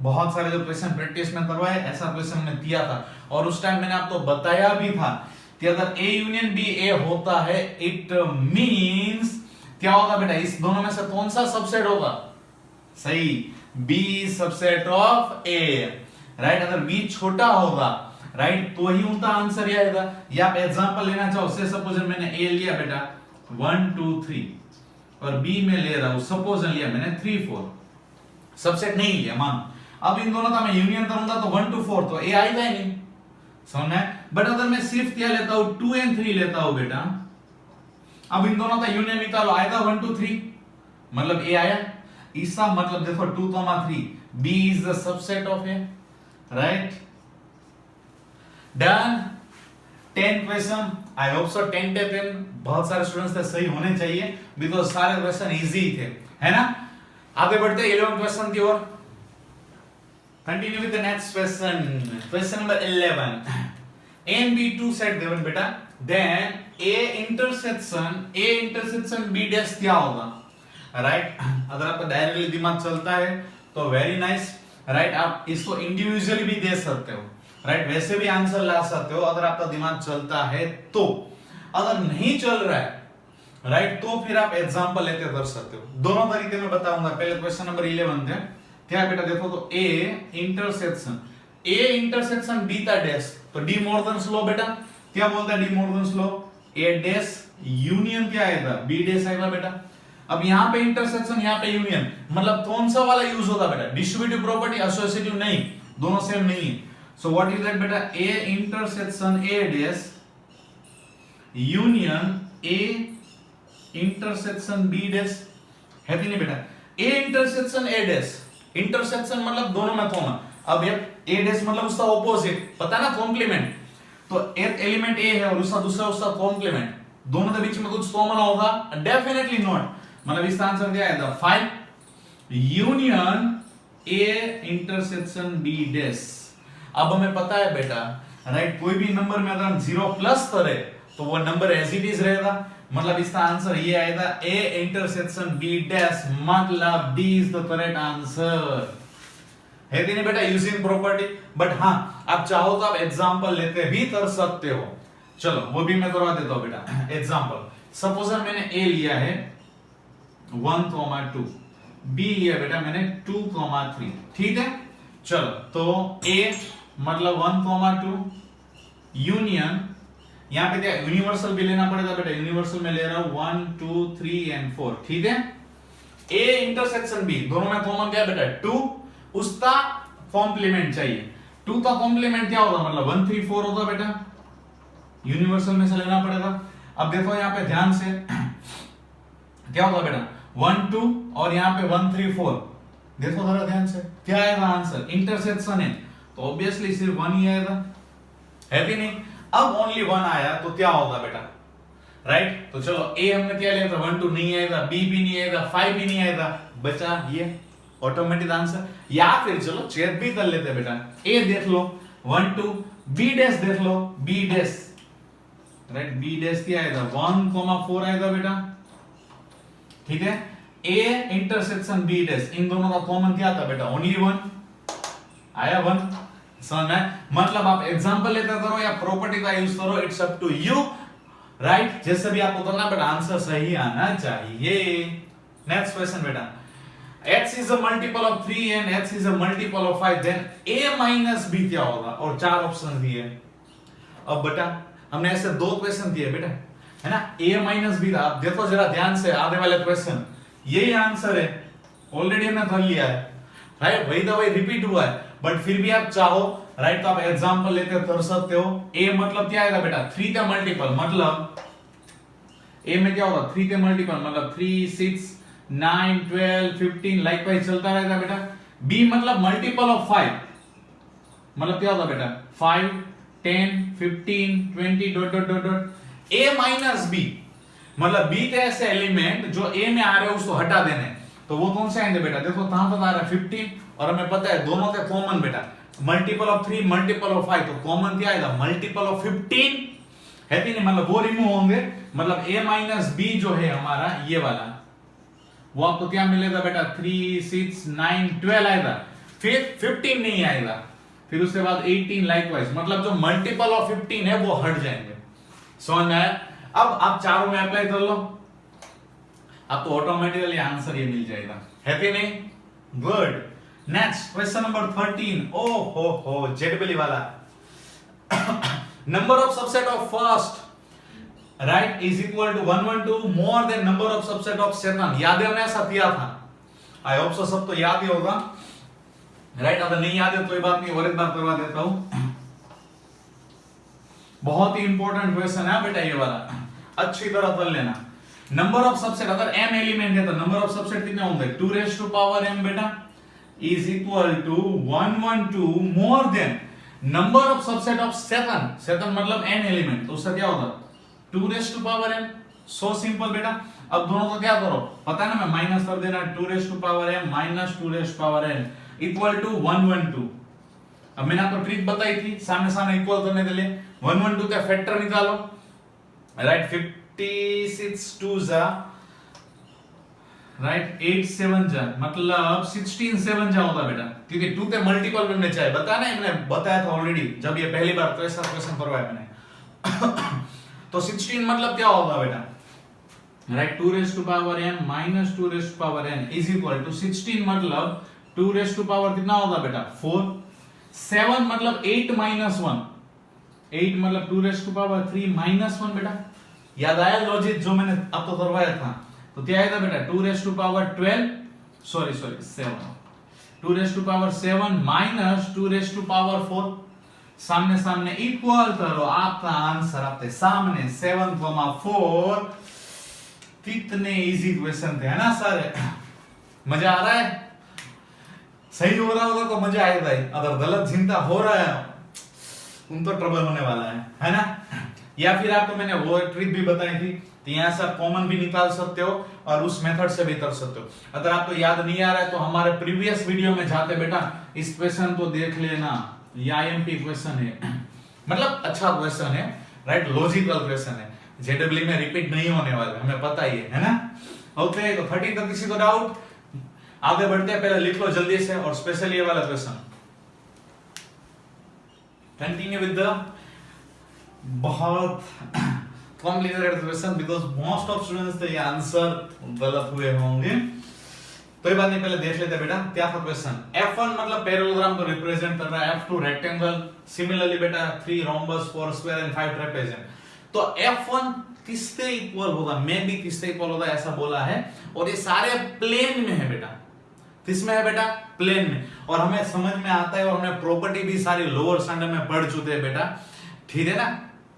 बहुत सारे जो क्वेश्चन प्रैक्टिस में करवाए ऐसा क्वेश्चन मैंने दिया था, और उस टाइम मैंने आपको बताया भी था कि अगर a यूनियन b a होता है इट मींस क्या होगा बेटा, इस दोनों में से कौन सा सबसेट होगा, सही b subset of a, right. अगर b छोटा होगा, राइट, तो ही उनका आंसर ये आएगा। या आप एग्जांपल लेना चाहो, से सपोज मैंने a लिया बेटा 1 2 3 और b में ले रहा हूं, सपोज लिया मैंने 3 4, सबसेट नहीं लिया मान, अब इन दोनों का मैं यूनियन करूंगा तो 1 2 4 तो a आएगा ही नहीं, समझ में? बट अगर मैं सिर्फ क्या लेता हूं 2 and 3 लेता हूं बेटा, अब इन दोनों का यूनियन निकालो, आएगा 1 2 3, मतलब ए आया, इसका मतलब देखो 2 3, B is the subset of A, right? Done. 10 question, I hope so 10 टे 10 बहुत सारे स्टूडेंट्स थे, सही होने चाहिए बिकॉज सारे क्वेश्चन इजी थे, है ना? आगे बढ़ते हैं 11 क्वेश्चन की ओर। Continue with the next question, question number 11। A and B two set given बेटा, then A intersection B dash क्या होगा, राइट? अगर आपका डायरेक्टली दिमाग चलता है तो वेरी नाइस, राइट? आप इसको इंडिविजुअली भी दे सकते हो, राइट? वैसे भी आंसर ला सकते हो अगर आपका दिमाग चलता है तो। अगर नहीं चल रहा है, राइट, तो फिर आप एग्जांपल लेके कर सकते हो। दोनों तरीके में बताऊंगा। पहले क्वेश्चन नंबर 11 थे, क्या बेटा देखो, तो A इंटरसेक्शन B का डैश, तो डी मॉर्गन्स लॉ बेटा क्या बोलता है? D Morgan's law, A dash union क्या आएगा? B डैश आएगा बेटा। अब यहाँ पे इंटरसेक्शन, यहाँ पे यूनियन, मतलब कौन सा वाला यूज होगा बेटा? डिस्ट्रीब्यूटिव प्रॉपर्टी, एसोसिएटिव नहीं, दोनों सेम नहीं है। सो व्हाट इज दैट बेटा? A intersection A dash union A intersection B dash है कि नहीं बेटा? A intersection A dash, intersection मतलब दोनों में कॉमन, अब A डैश मतलब उसका ऑपोजिट, पता ना, कॉम्प्लीमेंट, तो एक एलिमेंट A है और उसका दूसरा उसका कॉम्प्लीमेंट, दोनों के बीच में कुछ कॉमन होगा? डेफिनेटली नॉट, मतलब इसका आंसर क्या आएगा? 5 union A intersection B dash. अब हमें पता है बेटा, राइट, कोई भी नंबर में अगर हम 0 प्लस करें तो वो नंबर एज इट इज रहेगा, मतलब इसका आंसर ये आएगा A इंटरसेक्शन B डैश, मतलब D is the correct answer, है कि नहीं बेटा? Using property. बट हाँ, आप चाहो तो आप एग्जांपल लेते भी कर सकते हो, चलो वो भी मैं करवा देता हूं बेटा। एग्जांपल, सपोज मैंने A लिया है 1, 2, B लिया बेटा मैंने 2, 3, ठीक है? चलो तो A मतलब 1, 2 यूनियन, यहां पे क्या यूनिवर्सल भी लेना पड़ेगा बेटा, यूनिवर्सल में ले रहा हूं 1, 2, 3 and 4, ठीक है? A इंटरसेक्शन B, दोनों में कॉमन क्या है बेटा? 2, उसका कॉम्प्लीमेंट चाहिए, 2 का कॉम्प्लीमेंट क्या होगा? मतलब 1, 3, 4 होगा बेटा, यूनिवर्सल में से लेना पड़ेगा। अब देखो यहाँ पे ध्यान से क्या होगा बेटा? 1, 2 और यहाँ पे 1, 3, 4, देखो जरा ध्यान से, क्या आएगा आंसर? इंटरसेक्शन है तो ऑब्वियसली सिर्फ 1 ही आएगा, है कि नहीं? अब ओनली 1 आया तो क्या होगा बेटा, राइट? तो चलो A हमने क्या लिया था? 1, 2 नहीं आएगा, B भी नहीं आएगा, 5 भी नहीं आएगा, बचा ये ऑटोमेटिक आंसर। या फिर चलो चेक भी कर लेते हैं बेटा, A देख लो 1, 2, B डैश देख लो, B dash, right? B dash क्या आएगा? 1, 4 आएगा बेटा, ठीक है? A इंटरसेक्शन B डैश, इन दोनों का कॉमन क्या था बेटा? ओनली 1 आया, 1, समझ में? मतलब आप एग्जांपल लेकर करो या प्रॉपर्टी का यूज करो, it's up to you, right? जैसे भी आपको करना बेटा, आंसर सही आना चाहिए। नेक्स्ट क्वेश्चन बेटा, x is a multiple of 3 and x is a multiple of 5, then a minus b क्या होगा? और 4 ऑप्शन दिए। अब बेटा हमने ऐसे 2 क्वेश्चन दिए बेटा, है ना? a minus b, आप देखो जरा ध्यान से आगे वाले क्वेश्चन, यही आंसर है, ऑलरेडी हमने कर लिया है, राइट? वही तो वही रिपीट हुआ है, बट फिर भी आप चाहो, राइट, तो आप एग्जांपल लेकर कर सकते हो। a मतलब क्या आएगा बेटा? 3 का मल्टीपल, मतलब a में क्या होगा? 3 के मल्टीपल, मतलब 3, 6, 9, 12, 15 लाइकवाइज चलता रहेगा बेटा। B मतलब मल्टीपल ऑफ 5, मतलब क्या होगा बेटा? 5, 10, 15, 20 dot dot dot dot. A minus B मतलब B के ऐसे एलिमेंट जो A में आ रहे हैं उसको हटा देने, तो वो कौन से आएंगे बेटा? देखो कहां तक आ रहा है? 15, और हमें पता है दोनों के कॉमन बेटा, मल्टीपल ऑफ 3, मल्टीपल ऑफ 5, तो कॉमन क्या आएगा? मल्टीपल ऑफ 15, है कि नहीं? मतलब वो रिमूव होंगे, मतलब A माइनस B जो है हमारा ये वाला, वो आपको क्या मिलेगा बेटा? 3, 6, 9, 12 आएगा, फिर 15 नहीं आएगा, फिर उसके बाद 18 लाइकवाइज, मतलब जो मल्टीपल ऑफ 15 है वो हट जाएंगे। समझ में आया? अब आप चारों में अप्लाई कर लो, आपको ऑटोमेटिकली आंसर ये मिल जाएगा, है कि नहीं? गुड। नेक्स्ट क्वेश्चन नंबर 13, ओ हो जेडबली वाला। Number of subset of first, right, is equal to 1, 1, 2 more than number of subset of second. याद है हमने ऐसा किया था, आई होप सो सब तो याद ही होगा, राइट? अगर नहीं याद है तो कोई बात नहीं, और एक बार करवा देता हूं। बहुत ही इंपॉर्टेंट क्वेश्चन है बेटा ये वाला, अच्छी तरह कर लेना। नंबर ऑफ सबसेट, अगर m एलिमेंट है तो नंबर ऑफ सबसेट कितने होंगे 2m बेटा is equal to 112 more than number of subset of 7 मतलब n एलिमेंट, तो उसका क्या होगा 2m। सो सिंपल बेटा। अब दोनों को क्या करो, पता है ना, मैं माइनस कर देना 2m minus 2m equal to 112। अब मैंने आपको ट्रिक बताई थी सामने सामने इक्वल करने के लिए, 112 का फैक्टर निकालो, राइट 56 2 जा, राइट 8 7 जा, मतलब 16 7 जा होता बेटा, क्योंकि 2 के मल्टीपल बनने चाहिए, बताया ना, मैंने बताया था ऑलरेडी जब ये पहली बार तो ऐसा क्वेश्चन करवाया मैंने। तो 16 मतलब क्या होगा बेटा, right 2m minus 2n is equal to 16 मतलब 2 कितना होगा बेटा 4। 7 मतलब 8 माइनस 1, 8 मतलब 2 माइनस 1 बेटा। याद आया लॉजिक जो मैंने आपको करवाया था, तो क्या आएगा बेटा 2 सॉरी 7 माइनस 2 सामने सामने इक्वल करो, आपका आंसर आपके सामने 7,4। कितने इजी क्वेश्चन थे, है ना सारे। मजा आ रहा है, सही हो रहा होगा तो मजा आएगा ही, अगर गलत चिंता हो रहा है उन तो ट्रबल होने वाला है ना। या फिर आपको मैंने वो ट्रिक भी बताई थी, तो यहाँ से आप कॉमन भी निकाल सकते हो और उस मेथड से भी कर सकते हो। अगर आपको याद नहीं आ रहा है तो हमारे प्रीवियस वीडियो में जाते बेटा इस क्वेश्चन को देख लेना, ये आईएमपी क्वेश्चन है, मतलब अच्छा क्वेश्चन है, राइट लॉजिकल क्वेश्चन है, जेडब्ल्यू में रिपीट नहीं होने वाला, हमें पता ही है ना। ओके, तो 13 तक किसी को डाउट? आगे बढ़ते हैं, पहले लिख लो जल्दी से, और स्पेशली ये वाला क्वेश्चन कंटिन्यू विद द बहुत complicated question, because most of students तो ये आंसर गलत हुए होंगे, तो ये बात नहीं, पहले देख लेते बेटा क्या था क्वेश्चन। F1 मतलब पैरेललोग्राम को रिप्रेजेंट कर रहा है, F2 रेक्टेंगल, सिमिलरली बेटा 3 रोम्बस 4 स्क्वायर एंड 5 ट्रेपेजॉइड। तो F1 किससे इक्वल होगा, मैं भी किससे इक्वल होगा ऐसा बोला है, और ये सारे प्लेन में है बेटा, किसमें है बेटा प्लेन में, और हमें समझ में आता है, और हमने प्रॉपर्टी भी सारी लोअर स्टैंडर्ड में पढ़ चुके हैं बेटा, ठीक है ना,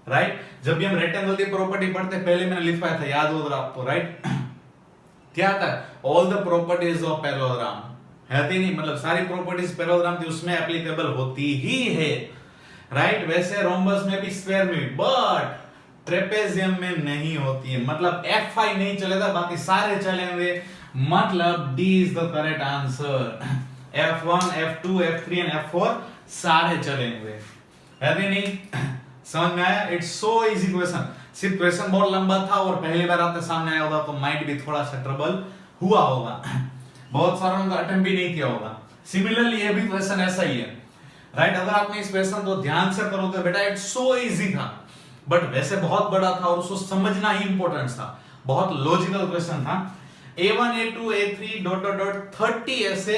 राइट। जब भी हम रेक्टेंगल की प्रॉपर्टी पढ़ते पहले मैंने लिखवाया था, याद होगा आपको, राइट। क्या था, all the properties of parallelogram है थी नहीं, मतलब सारी प्रॉपर्टीज पैरेललोग्राम की उसमें एप्लीकेबल होती ही है, राइट। वैसे रोम्बस में भी स्क्वायर में भी, बट ट्रेपेजियम में नहीं होती है, मतलब F5 नहीं चलेगा, बाकी सारे चलेंगे, मतलब D is the correct answer. F1 F2 F3 and F4 सारे चलेंगे, है नहीं? समझ में आया? इट्स सो इजी क्वेश्चन, सिर्फ क्वेश्चन बहुत लंबा था और पहली बार आपके सामने आया होगा तो माइंड भी थोड़ा सा ट्रबल हुआ होगा, बहुत सारों का अटेम्प्ट भी नहीं किया होगा। सिमिलरली ये भी क्वेश्चन ऐसा ही है, राइट। अगर आपने इस क्वेश्चन को ध्यान से करोगे बेटा, इट्स सो इजी था, बट वैसे बहुत बड़ा था और उसको समझना ही इंपॉर्टेंट था, बहुत लॉजिकल क्वेश्चन था। A1 A2 A3 dot dot dot 30 ऐसे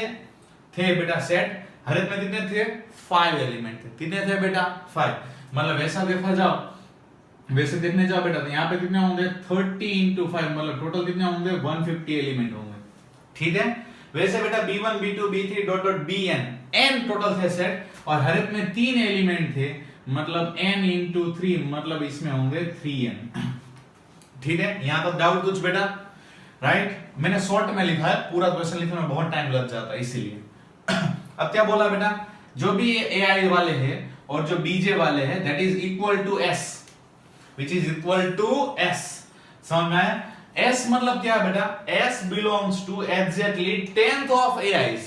थे बेटा सेट, हर एक में कितने थे 5 एलिमेंट थे, कितने थे बेटा 5, मतलब वैसा देखा जाओ, वैसे देखने जाओ बेटा तो यहाँ पे कितने होंगे 30 into 5, मतलब टोटल कितने होंगे 150 एलिमेंट होंगे, ठीक है। वैसे बेटा B1 B2 B3 dot dot Bn n total थे सेट, और हर एक में 3 एलिमेंट थे, मतलब n into 3, मतलब इसमें होंगे 3n, ठीक है। यहां तक डाउट कुछ बेटा, राइट। मैंने शॉर्ट में लिखा है, पूरा क्वेश्चन लिखने में बहुत टाइम लग जाता है इसीलिए। अब क्या बोला बेटा, जो भी AI वाले हैं और जो BJ वाले हैं that is equal to S, which is equal to S, समझ में आया? S मतलब क्या है बेटा, S belongs to exactly 10th of AIs,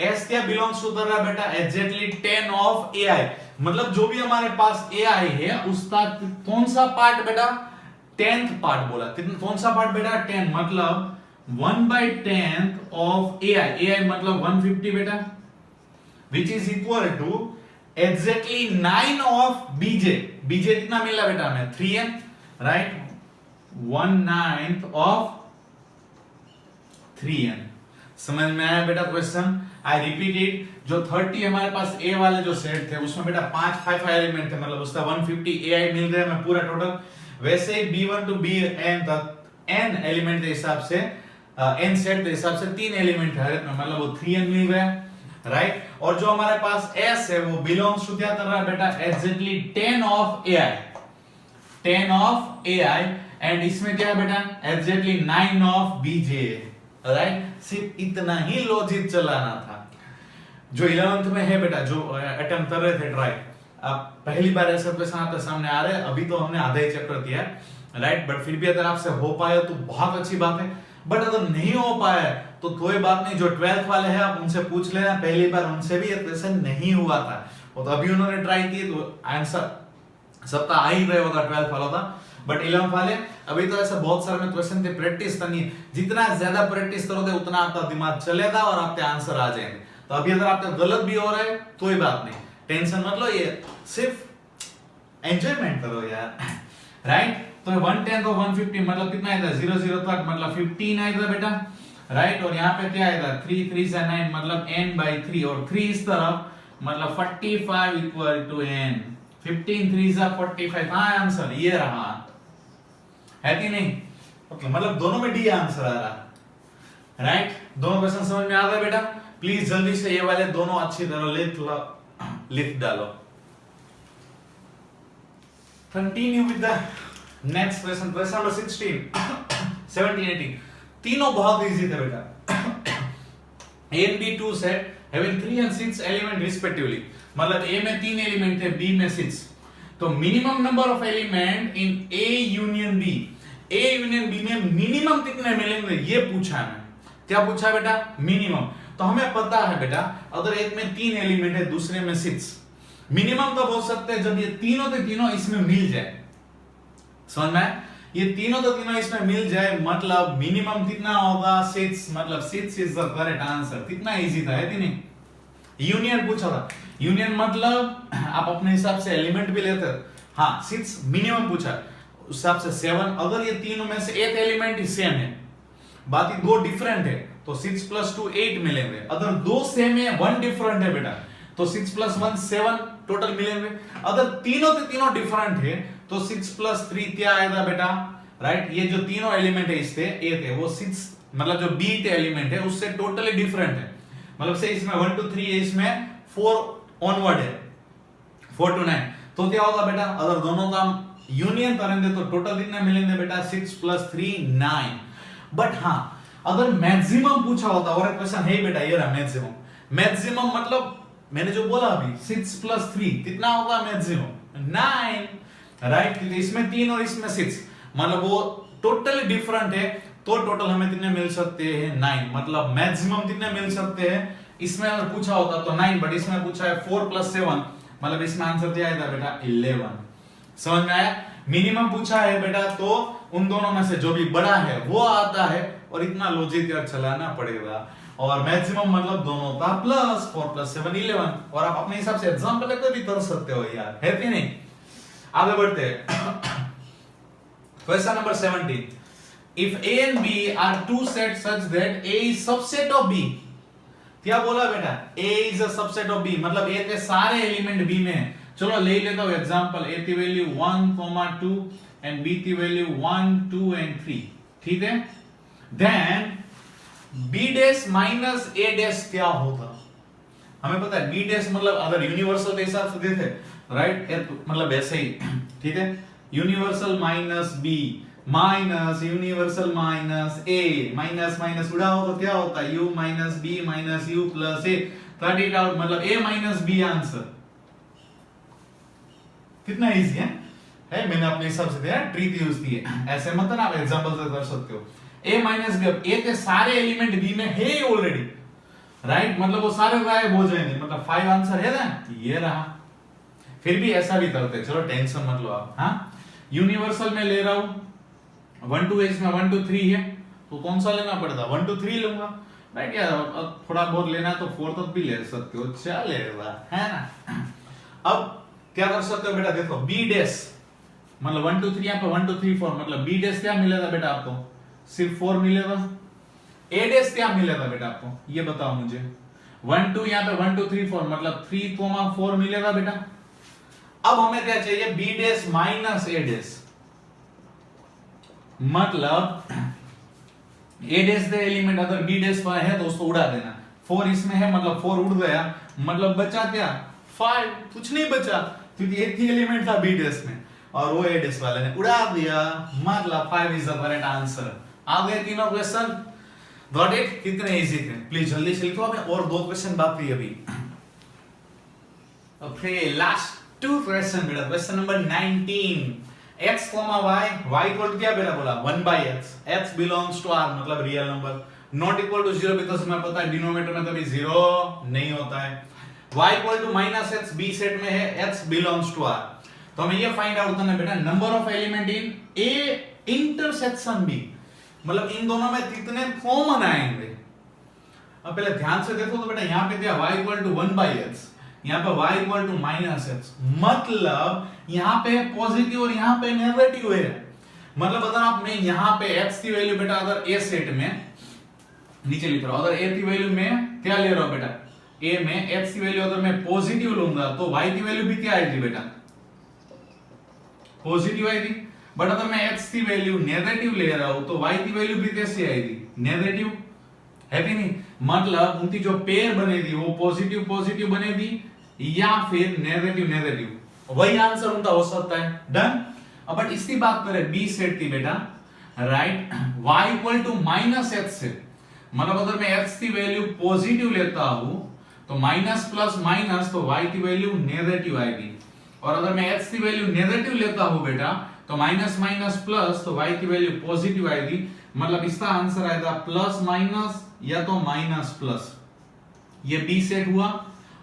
S क्या बिलोंग्स टू कर रहा है बेटा एग्जैक्टली 10 ऑफ AI, मतलब जो भी हमारे पास AI है उसका कौन सा पार्ट बेटा 10th पार्ट बोला, कौन सा पार्ट बेटा 10, मतलब 1/10 ऑफ AI मतलब 150 बेटा, which is equal to exactly 9 of BJ कितना मिला बेटा हमें 3n, राइट, 1/9 ऑफ 3n। समझ में आया बेटा क्वेश्चन? आई रिपीट इट, जो 30 हमारे पास A वाले जो सेट थे उसमें बेटा 5 एलिमेंट थे, मतलब उसका 150 AI मिल गया हमें पूरा टोटल। वैसे ही B1 to Bn तक n एलिमेंट के हिसाब से n सेट के हिसाब से 3 एलिमेंट है, मतलब वो 3n मिल गया। राइट। और जो हमारे पास s है वो बिलोंग्स टू क्या कर रहा है बेटा, exactly 10 of ai, 10 of ai, and इसमें क्या है बेटा, एग्जैक्टली 9 ऑफ bj, राइट। सिर्फ इतना ही लॉजिक चलाना था। जो 11th में है बेटा, जो अटेम्प्ट कर रहे थे ट्राई, आप पहली बार ऐसे क्वेश्चन आपके सामने आ रहे हैं, अभी तो हमने आधा ही चैप्टर दिया है, राइट। बट फिर भी अगर आपसे हो पाया तो बहुत अच्छी बात है, बट अगर नहीं हो पाया तो कोई बात नहीं, जो 12th वाले हैं आप उनसे पूछ लेना, पहली बार उनसे भी ये क्वेश्चन नहीं हुआ था, और तो अभी उन्होंने ट्राई की तो आंसर सबका आ ही रहा होगा 12th वाला था। बट 11th वाले अभी तो ऐसा बहुत सारे में क्वेश्चन थे, प्रैक्टिस करनी है, जितना ज्यादा प्रैक्टिस करोगे उतना आपका दिमाग चलेगा और आपके आंसर आ जाएंगे। तो अभी अगर आपका गलत भी हो रहा है कोई बात नहीं, टेंशन मत लो, ये सिर्फ एंजॉयमेंट करो यार, राइट। तो 110 तो 150 मतलब कितना आएगा, 0 0 तक मतलब 15 आएगा बेटा, राइट। और यहाँ पे क्या आएगा, 3 3 से 9 मतलब n/3, और 3 इस तरफ मतलब 45 इक्वल टू n, 15 3 से 45, हाँ आंसर ये रहा, है कि नहीं, मतलब दोनों में डी आंसर आ रहा, राइट। दोनों क्वेश्चन समझ में आ गए बेटा, प्लीज जल्दी से ये वाले दोनों अच्छी तरह लिख डालो। Continue with the next question, question number 16 17 18 तीनों बहुत इजी थे बेटा। A and B two set having 3 and 6 element respectively, मतलब A में 3 एलिमेंट थे, B में 6, तो minimum number of element in A union B, A union B में मिनिमम कितने मिलेंगे ये पूछा है। क्या पूछा है बेटा, मिनिमम। तो हमें पता है बेटा, अगर एक में 3 एलिमेंट है दूसरे में 6, मिनिमम तब हो सकते हैं जब ये तीनों के तीनों इसमें मिल जाए, समझ में, ये तीनों तो तीनों इसमें मिल जाए, मतलब मिनिमम कितना होगा 6, मतलब 6 इज द करेक्ट आंसर। कितना इजी था, है कि नहीं। यूनियन पूछा था, यूनियन मतलब आप अपने हिसाब से एलिमेंट भी लेते हो, हाँ 6 मिनिमम पूछा, उस हिसाब से 7, अगर ये तीनों में से एक एलिमेंट ही सेम है, बाकी दो डिफरेंट है, तो 6 + 2 8 मिलेंगे। अगर दो सेम है 1 डिफरेंट है बेटा, तो 6 + 1 7 टोटल मिलेंगे। अगर तीनों के तीनों डिफरेंट है तो 6 + 3 क्या आएगा बेटा, राइट। ये जो तीनों एलिमेंट है इससे ए थे, वो 6 मतलब जो बी के एलिमेंट है उससे टोटली डिफरेंट है, मतलब से इसमें 1 to 3 है, इसमें 4 ऑनवर्ड है, 4 to 9, तो क्या होगा बेटा, अगर दोनों का यूनियन करेंगे तो टोटल कितने मिलेंगे बेटा, 6 + 3 9। बट हाँ, अगर मैक्सिमम पूछा होता, और क्वेश्चन है बेटा ये रहा मैक्सिमम, मैक्सिमम मतलब मैंने जो बोला अभी 6 + 3 कितना होगा मैक्सिमम 9, राइट। इसमें 3 और इसमें 6, मतलब वो टोटली डिफरेंट है, तो टोटल हमें कितने मिल सकते हैं 9, मतलब मैक्सिमम कितने मिल सकते हैं। इसमें अगर पूछा होता तो 9, बट इसमें पूछा है 4 + 7, मतलब इसमें आंसर क्या आएगा बेटा 11। समझ में आया। मिनिमम पूछा है बेटा तो उन दोनों में से जो भी बड़ा है वो आता है, और इतना लॉजिक यार चलाना पड़ेगा। और मैक्सिमम मतलब दोनों का प्लस 4 + 7 11, और आप अपने हिसाब से एग्जांपल लेकर भी कर सकते हो यार, है कि नहीं। आगे बढ़ते हैं। Question number 17, if A and B are two sets such that A is subset of B, क्या बोला बेटा, A is a subset of B, मतलब A के सारे एलिमेंट B में है। चलो ले लेता हूं एग्जांपल, A की वैल्यू 1, 2 एंड B की वैल्यू 1 2 एंड 3, ठीक है। देन B' - A' क्या होगा, हमें पता है B' मतलब अगर यूनिवर्सल के हिसाब से देखे, राइट, मतलब ऐसे ही, ठीक है, universal -B minus universal -A, minus उड़ा हो तो क्या होता है U - B - U + A, cut it out, मतलब A - B आंसर। कितना इजी है, मैंने अपने हिसाब से दिया, ट्रिक यूज की है, ऐसे मत ना आप एग्जांपल से कर सकते हो। A - B, अब A के सारे एलिमेंट B में है ऑलरेडी, राइट, मतलब वो सारे गायब हो जाएंगे, मतलब 5 आंसर है ना, ये रहा। फिर भी ऐसा भी करते हैं, चलो टेंशन मत लो आप, हाँ। यूनिवर्सल में ले रहा हूं 1 to 8 में 1 to 3 है, तो कौन सा लेना पड़ता, 1 to 3 लूंगा, राइट। यार अब थोड़ा बहुत लेना है तो 4 तक भी ले सकते हो, चलेगा, है ना। अब क्या कर सकते हो बेटा, देखो B' मतलब 1 to 3, यहाँ पे 1 2 3 4, मतलब B' क्या मिलेगा बेटा आपको, सिर्फ 4 मिलेगा। A' क्या मिलेगा बेटा आपको, ये बताओ मुझे। 1 2 यहाँ पे 1 2 3 4, मतलब 3, 4 मिलेगा बेटा। अब हमें क्या चाहिए, B' - A', मतलब A' दे एलिमेंट, अगर B' है तो उसको उड़ा देना, 4 इसमें है मतलब 4 उड़ गया, मतलब बचा क्या 5, कुछ नहीं बचा क्योंकि एक ही एलिमेंट था बी डेस में और वो ए डेस वाले ने उड़ा दिया, मतलब 5 इज द करेक्ट आंसर। आ गए तीनों क्वेश्चन, गॉट इट? कितने इजी थे, प्लीज जल्दी से लिखो, हमें और 2 क्वेश्चन बाकी है अभी। ओके, लास्ट 2 क्वेश्चन बेटा। Question number 19, x, y, y equal to क्या बेटा बोला 1/x, x belongs to r मतलब real number, not equal to 0 because हमें पता है डिनोमिनेटर में कभी 0 नहीं होता है, y equal to -x b set में है, x बिलोंग्स टू r। तो हमें ये फाइंड आउट करना है बेटा number of element in a intersection b, मतलब इन दोनों में कितने कॉमन आएंगे। अब पहले ध्यान से देखो तो बेटा यहाँ पे दिया y इक्वल टू 1/x, यहाँ पे y इक्वल टू -x, मतलब यहाँ पे पॉजिटिव और यहाँ पे नेगेटिव है। मतलब अगर आप मैं यहाँ पे x की वैल्यू बेटा अगर a सेट में नीचे लिख रहा हूं, अगर a की वैल्यू में क्या ले रहा हूं बेटा a में x की वैल्यू अगर मैं पॉजिटिव लूंगा तो y की वैल्यू भी क्या आएगी बेटा पॉजिटिव आएगी। बट अगर मैं x की वैल्यू नेगेटिव ले रहा हूं तो y की वैल्यू भी कैसी आएगी नेगेटिव, है कि नहीं? मतलब उनकी जो पेयर बनेगी वो पॉजिटिव पॉजिटिव बनेगी या फिर नेगेटिव नेगेटिव, वही आंसर उनका हो सकता है। डन। अब बट इसकी बात करें बी सेट की बेटा, right, y equal to -x से, मतलब अगर मैं x की वैल्यू पॉजिटिव लेता हूं तो माइनस प्लस माइनस तो y की वैल्यू नेगेटिव आएगी, और अगर मैं x की वैल्यू नेगेटिव लेता हूं बेटा तो माइनस माइनस प्लस तो y की वैल्यू पॉजिटिव आएगी, मतलब इसका आंसर आएगा प्लस माइनस या तो माइनस प्लस। ये बी सेट हुआ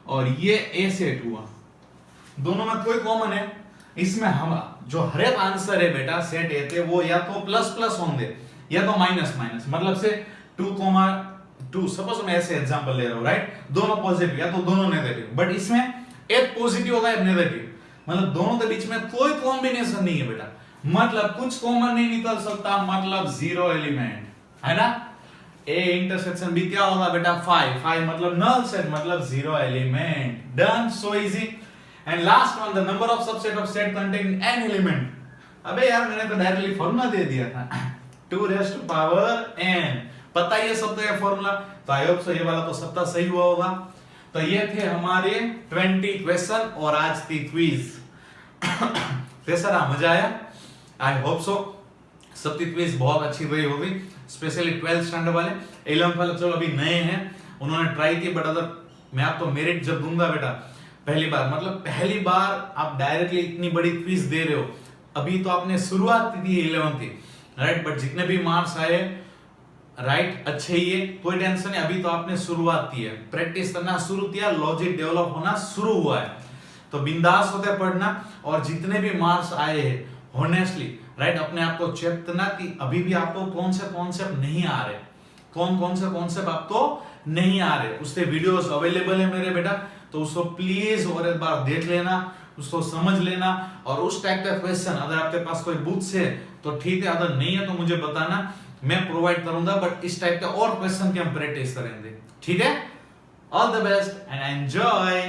और ये ए सेट हुआ, दोनों में कोई कॉमन है, इसमें हम जो हर एक आंसर है बेटा सेट ए के वो या तो प्लस प्लस होंगे या तो माइनस माइनस, मतलब से 2,2 सपोज मैं ऐसे एग्जांपल ले रहा हूं, राइट, दोनों पॉजिटिव या तो दोनों नेगेटिव, बट इसमें एक पॉजिटिव होगा एक नेगेटिव, मतलब दोनों के बीच में कोई कॉम्बिनेशन नहीं है बेटा, मतलब कुछ कॉमन नहीं निकल सकता, मतलब 0 एलिमेंट है ना। ए इंटरसेक्शन बी क्या होगा बेटा 5 मतलब नल सेट मतलब 0 element. Done, so easy. And last one, the number of subset of set containing an element. अबे यार मैंने तो डायरेक्टली फॉर्मूला दे दिया था 2n, पता ही है सबका ये फॉर्मूला, तो आई होप सो ये वाला तो सबका सही हुआ होगा। तो ये थे हमारे 20 क्वेश्चन और आज की क्विज। कैसा रहा, मजा आया? आई होप सो सबकी क्विज बहुत अच्छी रही होगी, स्पेशली 12th स्टैंडर्ड वाले। 11th वाले चलो अभी नए हैं, उन्होंने ट्राई की, बट अगर मैं आपको मेरिट जब दूंगा बेटा पहली बार, मतलब पहली बार आप डायरेक्टली इतनी बड़ी क्विज दे रहे हो, अभी तो आपने शुरुआत की थी 11th की, राइट, बट जितने भी मार्क्स आए राइट अच्छे ही है, कोई टेंशन नहीं, अभी तो आपने शुरुआत की है, प्रैक्टिस करना शुरू किया, लॉजिक डेवलप होना शुरू हुआ है, तो बिंदास होकर पढ़ना, और जितने भी मार्क्स आए हैं होनेस्टली राइट अपने आप को चेक करना कि अभी भी आपको कौन से कॉन्सेप्ट नहीं आ रहे, कौन से कॉन्सेप्ट आपको नहीं आ रहे, उसके वीडियोस अवेलेबल है मेरे बेटा, तो उसको प्लीज और एक बार देख लेना, उसको समझ लेना, और उस टाइप का क्वेश्चन अगर आपके पास कोई बुक्स है तो ठीक है, अगर नहीं है तो मुझे बताना, मैं प्रोवाइड करूंगा, बट इस टाइप के और क्वेश्चन की हम प्रैक्टिस करेंगे, ठीक है। All the best and enjoy.